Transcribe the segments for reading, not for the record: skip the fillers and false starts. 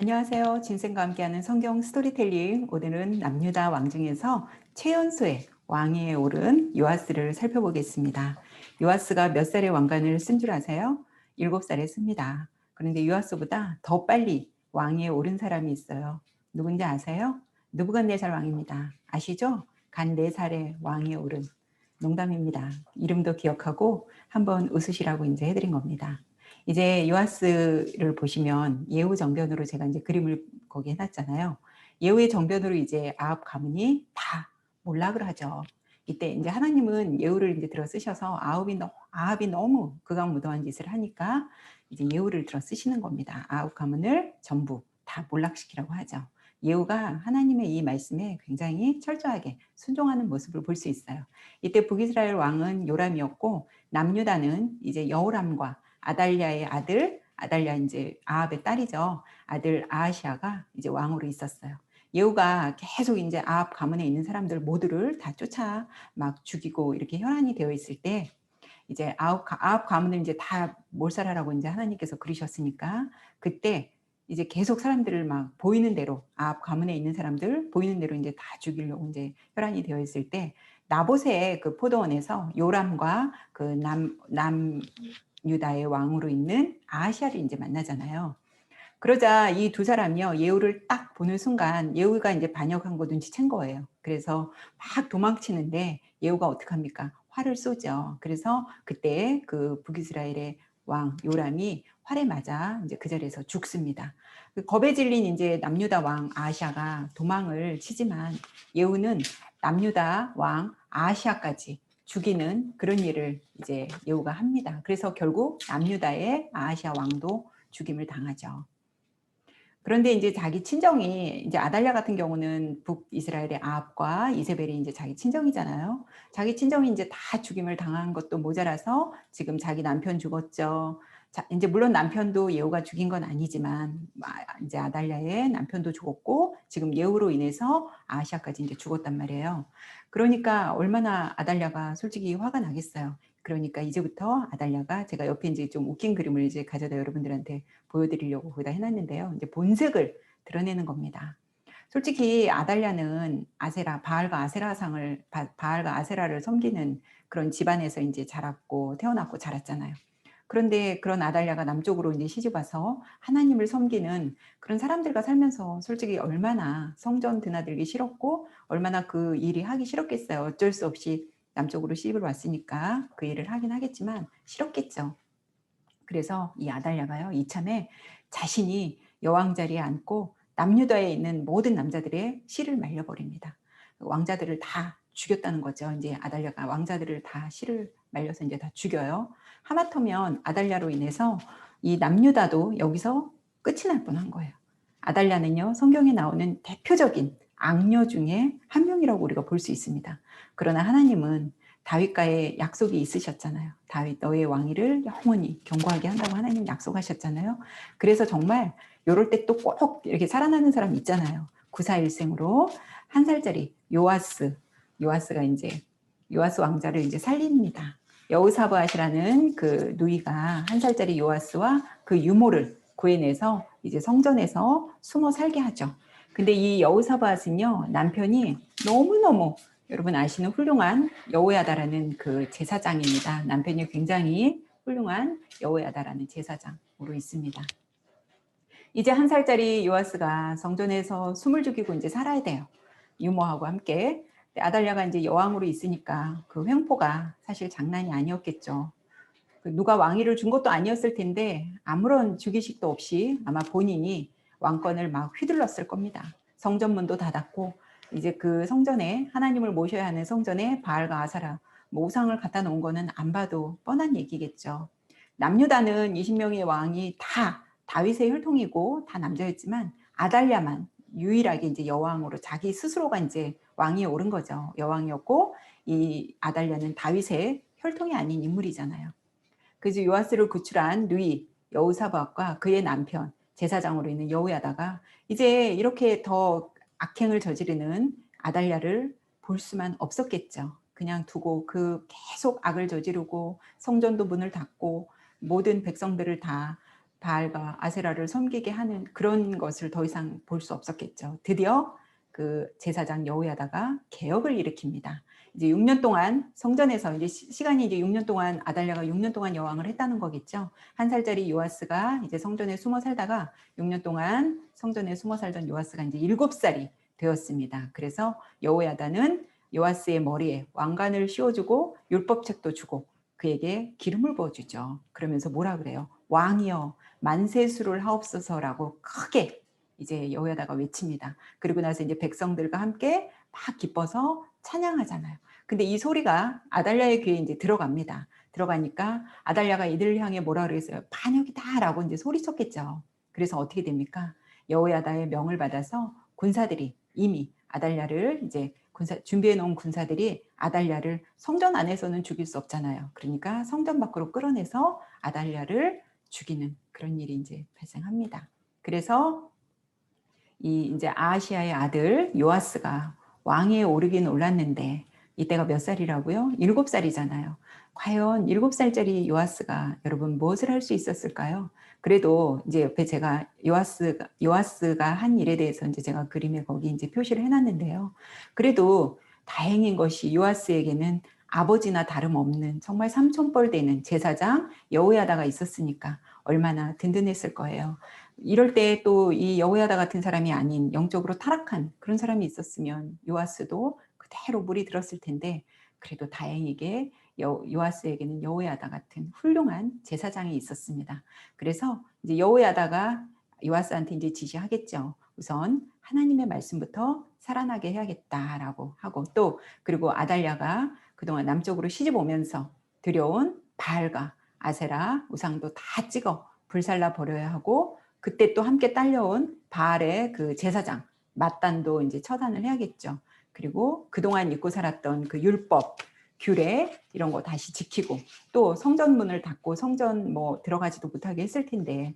안녕하세요. 진생과 함께하는 성경 스토리텔링. 오늘은 남유다 왕 중에서 최연소의 왕위에 오른 요아스를 살펴보겠습니다. 요아스가 몇 살에 왕관을 쓴 줄 아세요? 7살에 씁니다. 그런데 요아스보다 더 빨리 왕위에 오른 사람이 있어요. 누군지 아세요? 느부갓네살 왕입니다. 아시죠? 간 4살에 왕위에 오른. 농담입니다. 이름도 기억하고 한번 웃으시라고 이제 해드린 겁니다. 이제 요아스를 보시면 예후 정변으로 제가 이제 그림을 거기 해놨잖아요. 예후의 정변으로 이제 아합 가문이 다 몰락을 하죠. 이때 이제 하나님은 예후를 이제 들어 쓰셔서 아합이 너무 극악무도한 짓을 하니까 이제 예후를 들어 쓰시는 겁니다. 아합 가문을 전부 다 몰락시키라고 하죠. 예후가 하나님의 이 말씀에 굉장히 철저하게 순종하는 모습을 볼 수 있어요. 이때 북이스라엘 왕은 요람이었고 남유다는 이제 여호람과 아달랴의 아들, 아달랴 이제 아합의 딸이죠. 아들 아하시아가 이제 왕으로 있었어요. 예후가 계속 이제 아합 가문에 있는 사람들 모두를 다 쫓아 막 죽이고 이렇게 혈안이 되어 있을 때 이제 아합 가문을 이제 다 몰살하라고 이제 하나님께서 그러셨으니까 그때 이제 계속 사람들을 막 보이는 대로 아합 가문에 있는 사람들 보이는 대로 이제 다 죽이려고 이제 혈안이 되어 있을 때 나봇의 그 포도원에서 요람과 그 유다의 왕으로 있는 아하시아를 이제 만나잖아요. 그러자 이 두 사람이요 예후를 딱 보는 순간 예후가 이제 반역한 거 눈치챈 거예요. 그래서 막 도망치는데 예후가 어떡합니까? 활을 쏘죠. 그래서 그때 그 북이스라엘의 왕 요람이 활에 맞아 이제 그 자리에서 죽습니다. 그 겁에 질린 이제 남유다 왕 아하시아가 도망을 치지만 예후는 남유다 왕 아하시아까지 죽이는 그런 일을 이제 예후가 합니다. 그래서 결국 남유다의 아하시아 왕도 죽임을 당하죠. 그런데 이제 자기 친정이 이제 아달랴 같은 경우는 북이스라엘의 아합과 이세벨이 이제 자기 친정이잖아요. 자기 친정이 이제 다 죽임을 당한 것도 모자라서 지금 자기 남편 죽었죠. 자, 이제 물론 남편도 예후가 죽인 건 아니지만 이제 아달랴의 남편도 죽었고 지금 예후로 인해서 아시아까지 이제 죽었단 말이에요. 그러니까 얼마나 아달랴가 솔직히 화가 나겠어요. 그러니까 이제부터 아달랴가 제가 옆에 이제 좀 웃긴 그림을 이제 가져다 여러분들한테 보여드리려고 거기다 해놨는데요. 이제 본색을 드러내는 겁니다. 솔직히 아달랴는 아세라, 바알과 아세라를 섬기는 그런 집안에서 이제 자랐고 태어났고 자랐잖아요. 그런데 그런 아달랴가 남쪽으로 이제 시집 와서 하나님을 섬기는 그런 사람들과 살면서 솔직히 얼마나 성전 드나들기 싫었고 얼마나 그 일이 하기 싫었겠어요. 어쩔 수 없이 남쪽으로 시집을 왔으니까 그 일을 하긴 하겠지만 싫었겠죠. 그래서 이 아달랴가요 이참에 자신이 여왕 자리에 앉고 남유다에 있는 모든 남자들의 씨를 말려버립니다. 왕자들을 다 죽였다는 거죠. 이제 아달랴가 왕자들을 다 씨를 말려서 이제 다 죽여요. 하마터면 아달랴로 인해서 이 남유다도 여기서 끝이 날 뻔한 거예요. 아달랴는요 성경에 나오는 대표적인 악녀 중에 한 명이라고 우리가 볼 수 있습니다. 그러나 하나님은 다윗과의 약속이 있으셨잖아요. 다윗 너의 왕위를 영원히 견고하게 한다고 하나님 약속하셨잖아요. 그래서 정말 이럴 때 또 꼭 이렇게 살아나는 사람 있잖아요. 구사일생으로 1살짜리 요아스가 이제 요아스 왕자를 이제 살립니다. 여우사바앗이라는 그 누이가 1살짜리 요아스와 그 유모를 구해내서 이제 성전에서 숨어 살게 하죠. 근데 이 여우사바앗은요 남편이 너무너무 여러분 아시는 훌륭한 여호야다라는 그 제사장입니다. 남편이 굉장히 훌륭한 여호야다라는 제사장으로 있습니다. 이제 1살짜리 요아스가 성전에서 숨을 죽이고 이제 살아야 돼요. 유모하고 함께. 아달랴가 이제 여왕으로 있으니까 그 횡포가 사실 장난이 아니었겠죠. 누가 왕위를 준 것도 아니었을 텐데 아무런 주기식도 없이 아마 본인이 왕권을 막 휘둘렀을 겁니다. 성전문도 닫았고 이제 그 성전에 하나님을 모셔야 하는 성전에 바알과 아사라 뭐 우상을 갖다 놓은 거는 안 봐도 뻔한 얘기겠죠. 남유다는 20명의 왕이 다 다윗의 혈통이고 다 남자였지만 아달랴만 유일하게 이제 여왕으로 자기 스스로가 이제 왕위에 오른 거죠. 여왕이었고 이 아달랴는 다윗의 혈통이 아닌 인물이잖아요. 그래서 요아스를 구출한 누이 여우사박과 그의 남편 제사장으로 있는 여우야다가 이제 이렇게 더 악행을 저지르는 아달랴를 볼 수만 없었겠죠. 그냥 두고 계속 악을 저지르고 성전도 문을 닫고 모든 백성들을 다 바알과 아세라를 섬기게 하는 그런 것을 더 이상 볼 수 없었겠죠. 드디어 그 제사장 여호야다가 개혁을 일으킵니다. 이제 6년 동안 성전에서 이제 시간이 이제 6년 동안 아달랴가 6년 동안 여왕을 했다는 거겠죠. 1살짜리 요아스가 이제 성전에 숨어 살다가 6년 동안 성전에 숨어 살던 요아스가 이제 7살이 되었습니다. 그래서 여호야다는 요아스의 머리에 왕관을 씌워주고 율법책도 주고 그에게 기름을 부어주죠. 그러면서 뭐라 그래요? 왕이여 만세수를 하옵소서라고 크게 이제 여호야다가 외칩니다. 그리고 나서 이제 백성들과 함께 막 기뻐서 찬양하잖아요. 근데 이 소리가 아달랴의 귀에 이제 들어갑니다. 들어가니까 아달랴가 이들을 향해 뭐라 그랬어요? 반역이다라고 이제 소리쳤겠죠. 그래서 어떻게 됩니까? 여호야다의 명을 받아서 군사들이 이미 아달랴를 이제 준비해 놓은 군사들이 아달랴를 성전 안에서는 죽일 수 없잖아요. 그러니까 성전 밖으로 끌어내서 아달랴를 죽이는 그런 일이 이제 발생합니다. 그래서 이 이제 아하시아의 아들 요아스가 왕위에 오르긴 올랐는데 이때가 몇 살이라고요? 7살이잖아요. 과연 7살짜리 요아스가 여러분 무엇을 할 수 있었을까요? 그래도 이제 옆에 제가 요아스가 한 일에 대해서 이제 제가 그림에 거기 이제 표시를 해놨는데요. 그래도 다행인 것이 요아스에게는 아버지나 다름없는 정말 삼촌뻘 되는 제사장 여호야다가 있었으니까 얼마나 든든했을 거예요. 이럴 때 또 이 여호야다 같은 사람이 아닌 영적으로 타락한 그런 사람이 있었으면 요아스도 그대로 물이 들었을 텐데 그래도 다행히게 요아스에게는 여호야다 같은 훌륭한 제사장이 있었습니다. 그래서 이제 여호야다가 요아스한테 이제 지시하겠죠. 우선 하나님의 말씀부터 살아나게 해야겠다라고 하고 또 그리고 아달랴가 그동안 남쪽으로 시집 오면서 들여온 바알과 아세라 우상도 다 찍어 불살라 버려야 하고 그때 또 함께 딸려온 바알의 그 제사장 mat단도 이제 처단을 해야겠죠. 그리고 그동안 잊고 살았던 그 율법, 규례 이런 거 다시 지키고 또 성전문을 닫고 성전 뭐 들어가지도 못하게 했을 텐데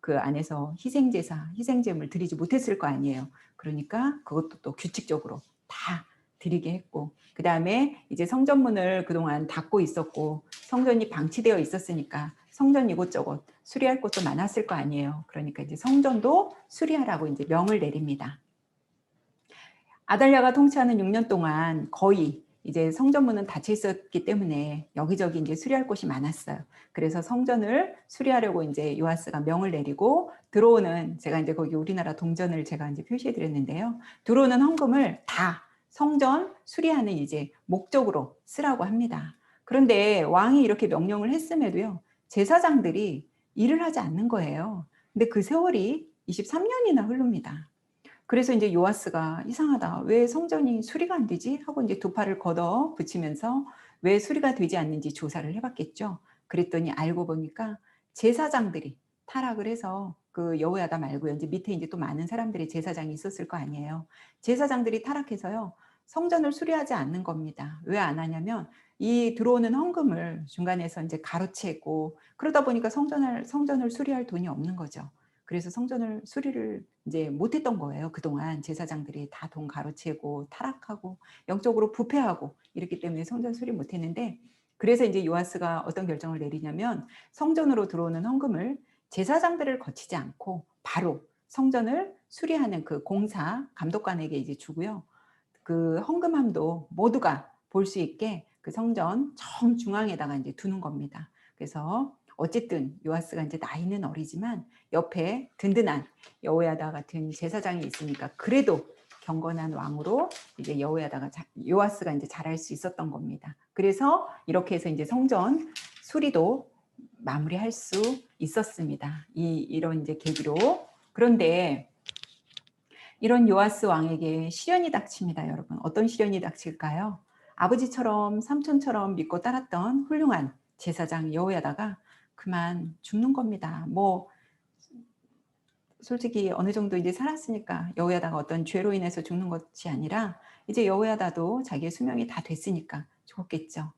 그 안에서 희생제사, 희생제물 드리지 못했을 거 아니에요. 그러니까 그것도 또 규칙적으로 다 드리게 했고 그 다음에 이제 성전문을 그동안 닫고 있었고 성전이 방치되어 있었으니까 성전 이곳저곳 수리할 곳도 많았을 거 아니에요. 그러니까 이제 성전도 수리하라고 이제 명을 내립니다. 아달랴가 통치하는 6년 동안 거의 이제 성전문은 닫혀 있었기 때문에 여기저기 이제 수리할 곳이 많았어요. 그래서 성전을 수리하려고 이제 요아스가 명을 내리고 들어오는 제가 이제 거기 우리나라 동전을 제가 이제 표시해 드렸는데요. 들어오는 헌금을 다 성전 수리하는 이제 목적으로 쓰라고 합니다. 그런데 왕이 이렇게 명령을 했음에도요. 제사장들이 일을 하지 않는 거예요. 근데 그 세월이 23년이나 흐릅니다. 그래서 이제 요아스가 이상하다. 왜 성전이 수리가 안 되지? 하고 이제 두 팔을 걷어 붙이면서 왜 수리가 되지 않는지 조사를 해봤겠죠. 그랬더니 알고 보니까 제사장들이 타락을 해서 그 여호야다 말고요. 이제 밑에 이제 또 많은 사람들이 제사장이 있었을 거 아니에요. 제사장들이 타락해서요. 성전을 수리하지 않는 겁니다. 왜 안 하냐면 이 들어오는 헌금을 중간에서 이제 가로채고 그러다 보니까 성전을 수리할 돈이 없는 거죠. 그래서 성전을 수리를 이제 못했던 거예요. 그동안 제사장들이 다 돈 가로채고 타락하고 영적으로 부패하고 이랬기 때문에 성전 수리 못했는데 그래서 이제 요아스가 어떤 결정을 내리냐면 성전으로 들어오는 헌금을 제사장들을 거치지 않고 바로 성전을 수리하는 그 공사 감독관에게 이제 주고요. 그 헌금함도 모두가 볼 수 있게 그 성전 정중앙에다가 이제 두는 겁니다. 그래서 어쨌든 요아스가 이제 나이는 어리지만 옆에 든든한 여호야다 같은 제사장이 있으니까 그래도 경건한 왕으로 이제 요아스가 이제 잘할 수 있었던 겁니다. 그래서 이렇게 해서 이제 성전 수리도 마무리할 수 있었습니다. 이런 이제 계기로. 그런데 이런 요아스 왕에게 시련이 닥칩니다, 여러분. 어떤 시련이 닥칠까요? 아버지처럼 삼촌처럼 믿고 따랐던 훌륭한 제사장 여호야다가 그만 죽는 겁니다. 뭐 솔직히 어느 정도 이제 살았으니까 여호야다가 어떤 죄로 인해서 죽는 것이 아니라 이제 여호야다도 자기의 수명이 다 됐으니까 죽었겠죠.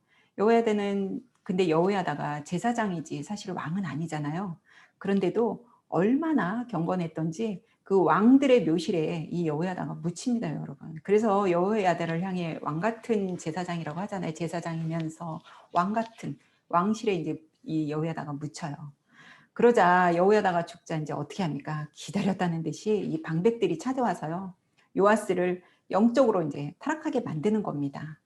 근데 여호야다가 제사장이지 사실 왕은 아니잖아요. 그런데도 얼마나 경건했던지 그 왕들의 묘실에 이 여호야다가 묻힙니다, 여러분. 그래서 여호야다를 향해 왕 같은 제사장이라고 하잖아요. 제사장이면서 왕 같은 왕실에 이제 이 여호야다가 묻혀요. 그러자 여호야다가 죽자 이제 어떻게 합니까? 기다렸다는 듯이 이 방백들이 찾아와서요. 요아스를 영적으로 이제 타락하게 만드는 겁니다.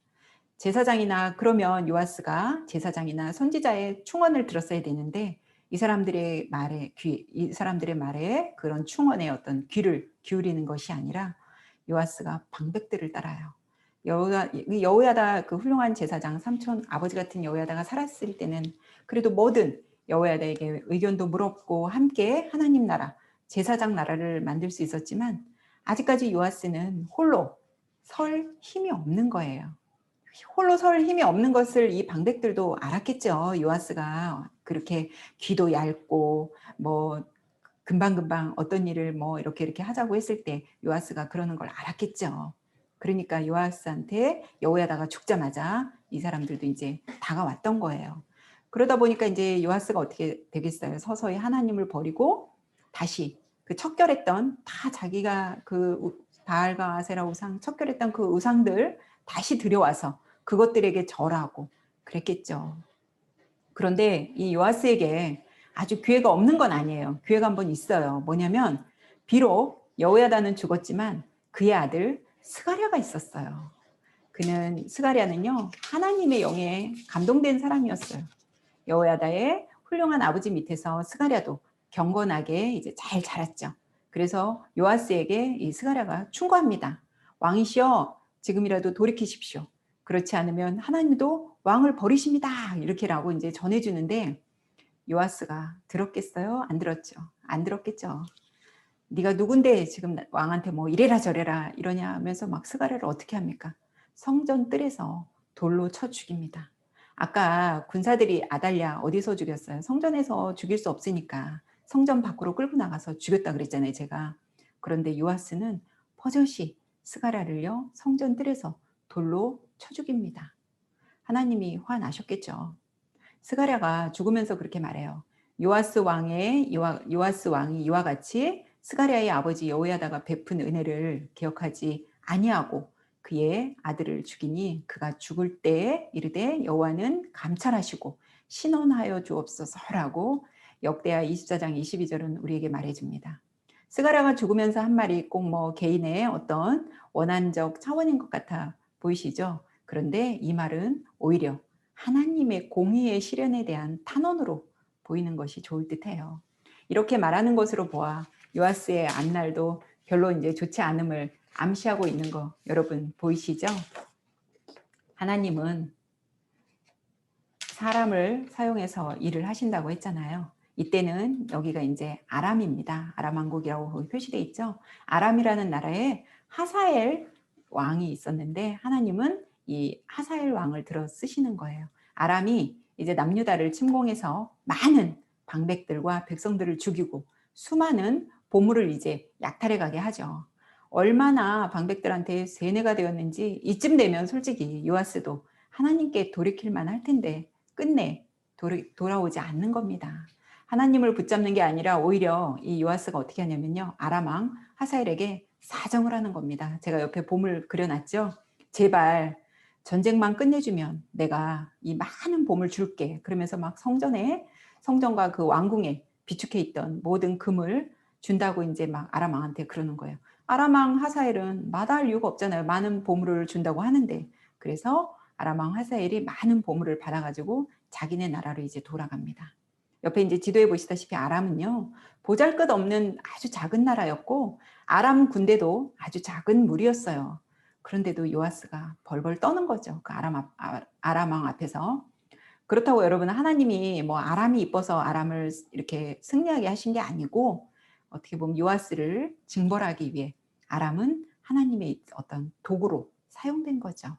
제사장이나 그러면 요아스가 제사장이나 선지자의 충언을 들었어야 되는데 이 사람들의 말에 그런 충언의 어떤 귀를 기울이는 것이 아니라 요아스가 방백들을 따라요. 여호야다 그 훌륭한 제사장 삼촌 아버지 같은 여호야다가 살았을 때는 그래도 뭐든 여호야다에게 의견도 물었고 함께 하나님 나라 제사장 나라를 만들 수 있었지만 아직까지 요아스는 홀로 설 힘이 없는 거예요. 홀로 설 힘이 없는 것을 이 방백들도 알았겠죠. 요아스가 그렇게 귀도 얇고 뭐 금방금방 어떤 일을 뭐 이렇게 하자고 했을 때 요아스가 그러는 걸 알았겠죠. 그러니까 요아스한테 여호야다가 죽자마자 이 사람들도 이제 다가왔던 거예요. 그러다 보니까 이제 요아스가 어떻게 되겠어요? 서서히 하나님을 버리고 다시 그 척결했던 다 자기가 그 바알과 아세라 우상 척결했던 그 우상들 다시 들여와서 그것들에게 절하고 그랬겠죠. 그런데 이 요아스에게 아주 기회가 없는 건 아니에요. 기회가 한번 있어요. 뭐냐면 비록 여호야다는 죽었지만 그의 아들 스가랴가 있었어요. 그는 스가랴는요 하나님의 영에 감동된 사람이었어요. 여호야다의 훌륭한 아버지 밑에서 스가랴도 경건하게 이제 잘 자랐죠. 그래서 요아스에게 이 스가랴가 충고합니다. 왕이시여 지금이라도 돌이키십시오. 그렇지 않으면 하나님도 왕을 버리십니다. 이렇게라고 이제 전해주는데 요아스가 들었겠어요? 안 들었죠. 안 들었겠죠. 네가 누군데 지금 왕한테 뭐 이래라 저래라 이러냐 하면서 막 스가랴를 어떻게 합니까? 성전 뜰에서 돌로 쳐 죽입니다. 아까 군사들이 아달랴 어디서 죽였어요? 성전에서 죽일 수 없으니까 성전 밖으로 끌고 나가서 죽였다 그랬잖아요, 제가. 그런데 요아스는 버젓이 스가랴를요 성전 뜰에서 돌로 쳐 죽입니다. 하나님이 화나셨겠죠. 스가랴가 죽으면서 그렇게 말해요. 요아스 왕이 이와 같이 스가랴의 아버지 여호야다가 베푼 은혜를 기억하지 아니하고 그의 아들을 죽이니 그가 죽을 때에 이르되 여호와는 감찰하시고 신원하여 주옵소서라고 역대하 24장 22절은 우리에게 말해줍니다. 스가랴가 죽으면서 한 말이 꼭 뭐 개인의 어떤 원한적 차원인 것 같아 보이시죠? 그런데 이 말은 오히려 하나님의 공의의 실현에 대한 탄원으로 보이는 것이 좋을 듯해요. 이렇게 말하는 것으로 보아 요아스의 앞날도 별로 이제 좋지 않음을 암시하고 있는 거 여러분 보이시죠? 하나님은 사람을 사용해서 일을 하신다고 했잖아요. 이때는 여기가 이제 아람입니다. 아람 왕국이라고 표시되어 있죠. 아람이라는 나라에 하사엘 왕이 있었는데 하나님은 이 하사엘 왕을 들어 쓰시는 거예요. 아람이 이제 남유다를 침공해서 많은 방백들과 백성들을 죽이고 수많은 보물을 이제 약탈해 가게 하죠. 얼마나 방백들한테 세뇌가 되었는지 이쯤 되면 솔직히 요아스도 하나님께 돌이킬 만할 텐데 끝내 돌아오지 않는 겁니다. 하나님을 붙잡는 게 아니라 오히려 이 요아스가 어떻게 하냐면요. 아람 왕 하사엘에게 사정을 하는 겁니다. 제가 옆에 봄을 그려놨죠. 제발 전쟁만 끝내주면 내가 이 많은 봄을 줄게. 그러면서 막 성전과 그 왕궁에 비축해 있던 모든 금을 준다고 이제 막 아람 왕한테 그러는 거예요. 아람 왕 하사엘은 마다할 이유가 없잖아요. 많은 보물을 준다고 하는데. 그래서 아람 왕 하사엘이 많은 보물을 받아가지고 자기네 나라로 이제 돌아갑니다. 옆에 이제 지도에 보시다시피 아람은요, 보잘것없는 아주 작은 나라였고 아람 군대도 아주 작은 무리였어요. 그런데도 요아스가 벌벌 떠는 거죠. 그 아람 왕 앞에서. 그렇다고 여러분 하나님이 뭐 아람이 이뻐서 아람을 이렇게 승리하게 하신 게 아니고 어떻게 보면 요아스를 징벌하기 위해 아람은 하나님의 어떤 도구로 사용된 거죠.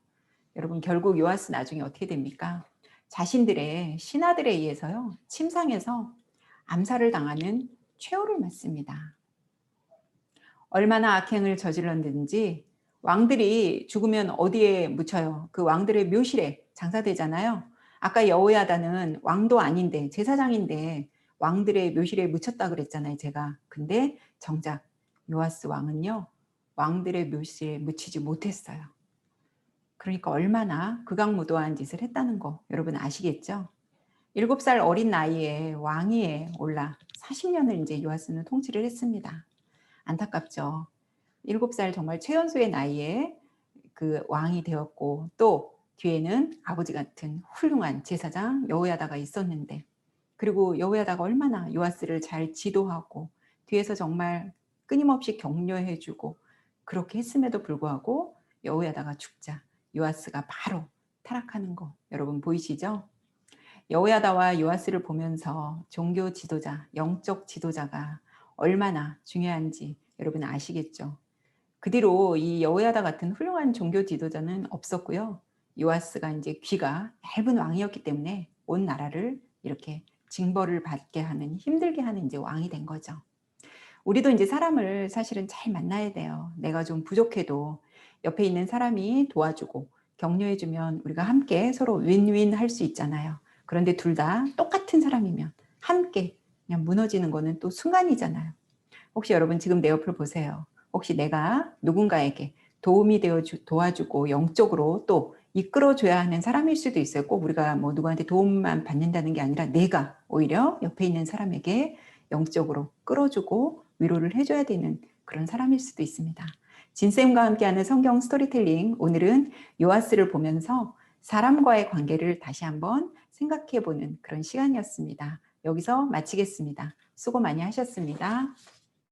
여러분 결국 요아스 나중에 어떻게 됩니까? 자신들의 신하들에 의해서요. 침상에서 암살을 당하는 최후를 맞습니다. 얼마나 악행을 저질렀는지 왕들이 죽으면 어디에 묻혀요? 그 왕들의 묘실에 장사되잖아요. 아까 여호야다는 왕도 아닌데 제사장인데 왕들의 묘실에 묻혔다 그랬잖아요. 제가. 근데 정작 요아스 왕은요. 왕들의 묘실에 묻히지 못했어요. 그러니까 얼마나 극악무도한 짓을 했다는 거 여러분 아시겠죠? 7살 어린 나이에 왕위에 올라 40년을 이제 요아스는 통치를 했습니다. 안타깝죠. 7살 정말 최연소의 나이에 그 왕이 되었고 또 뒤에는 아버지 같은 훌륭한 제사장 여호야다가 있었는데, 그리고 여호야다가 얼마나 요아스를 잘 지도하고 뒤에서 정말 끊임없이 격려해 주고 그렇게 했음에도 불구하고 여호야다가 죽자 요아스가 바로 타락하는 거 여러분 보이시죠? 여호야다와 요아스를 보면서 종교 지도자, 영적 지도자가 얼마나 중요한지 여러분 아시겠죠? 그 뒤로 이 여호야다 같은 훌륭한 종교 지도자는 없었고요. 요아스가 이제 귀가 얇은 왕이었기 때문에 온 나라를 이렇게 징벌을 받게 하는, 힘들게 하는 이제 왕이 된 거죠. 우리도 이제 사람을 사실은 잘 만나야 돼요. 내가 좀 부족해도 옆에 있는 사람이 도와주고 격려해주면 우리가 함께 서로 윈윈 할 수 있잖아요. 그런데 둘 다 똑같은 사람이면 함께 그냥 무너지는 거는 또 순간이잖아요. 혹시 여러분 지금 내 옆을 보세요. 혹시 내가 누군가에게 도움이 되어 도와주고 영적으로 또 이끌어줘야 하는 사람일 수도 있어요. 꼭 우리가 뭐 누구한테 도움만 받는다는 게 아니라 내가 오히려 옆에 있는 사람에게 영적으로 끌어주고 위로를 해줘야 되는 그런 사람일 수도 있습니다. 진쌤과 함께하는 성경 스토리텔링, 오늘은 요아스를 보면서 사람과의 관계를 다시 한번 생각해보는 그런 시간이었습니다. 여기서 마치겠습니다. 수고 많이 하셨습니다.